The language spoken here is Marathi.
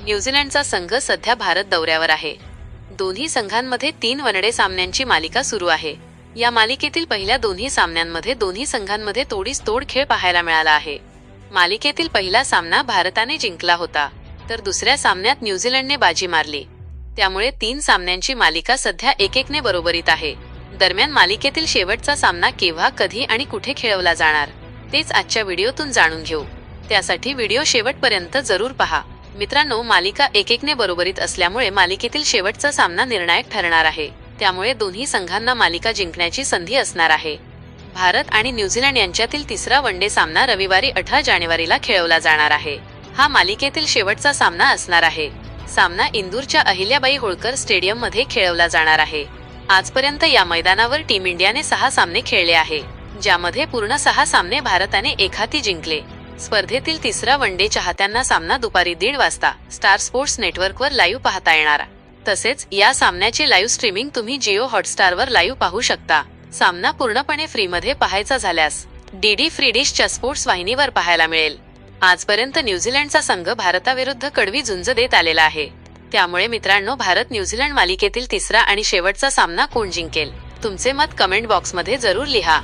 न्यूझीलंडचा संघ सध्या भारत दौऱ्यावर आहे. दोन्ही संघांमध्ये 3 वनडे सामन्यांची मालिका सुरू आहे. या मालिकेतील पहिल्या दोन्ही सामन्यांमध्ये दोन्ही संघांमध्ये तोडीस-तोड खेळ पाहायला मिळाला आहे. मालिकेतील पहिला सामना भारताने जिंकला होता, तर दुसऱ्या सामन्यात न्यूझीलंडने बाजी मारली. त्यामुळे 3 सामन्यांची मालिका सध्या 1-1ने बरोबरीत आहे. दरम्यान मालिकेतील शेवटचा सामना केव्हा, कधी आणि कुठे खेळवला जाणार तेच आजच्या व्हिडिओतून जाणून घेऊ. त्यासाठी व्हिडिओ शेवटपर्यंत जरूर पहा. मित्रांनो, मालिका 1-1ने बरोबरीत असल्यामुळे मालिकेतील शेवटचा सामना निर्णायक ठरणार आहे. त्यामुळे दोन्ही संघांना मालिका जिंकण्याची संधी असणार आहे. भारत आणि न्यूझीलंड यांच्यातील तिसरा वनडे सामना रविवारी 18 जानेवारीला खेळवला जाणार आहे. हा मालिकेतील शेवटचा सामना असणार आहे. सामना इंदूरच्या अहिल्याबाई होळकर स्टेडियममध्ये खेळवला जाणार आहे. आजपर्यंत या मैदानावर टीम इंडियाने 6 सामने खेळले आहे, ज्यामध्ये पूर्ण 6 सामने भारताने एकहाती जिंकले. स्पर्धेतील तिसरा वनडे चाहत्यांना सामना दुपारी 1:30 वाजता स्टार स्पोर्ट्स नेटवर्कवर लाईव्ह पाहता येणार. तसेच या सामन्याचे लाईव्ह स्ट्रीमिंग तुम्ही जिओ हॉटस्टारवर लाईव्ह पाहू शकता. सामना पूर्णपणे फ्रीमध्ये पाहायचा झाल्यास डीडी फ्री डिशच्या स्पोर्ट्स वाहिनीवर पाहायला मिळेल. आजपर्यंत न्यूझीलंडचा संघ भारताविरुद्ध कडवी झुंज देत आलेला आहे. त्यामुळे मित्रांनो, भारत न्यूझीलंड मालिकेतील तिसरा आणि शेवटचा सामना कोण जिंकेल, तुमचे मत कमेंट बॉक्समध्ये जरूर लिहा.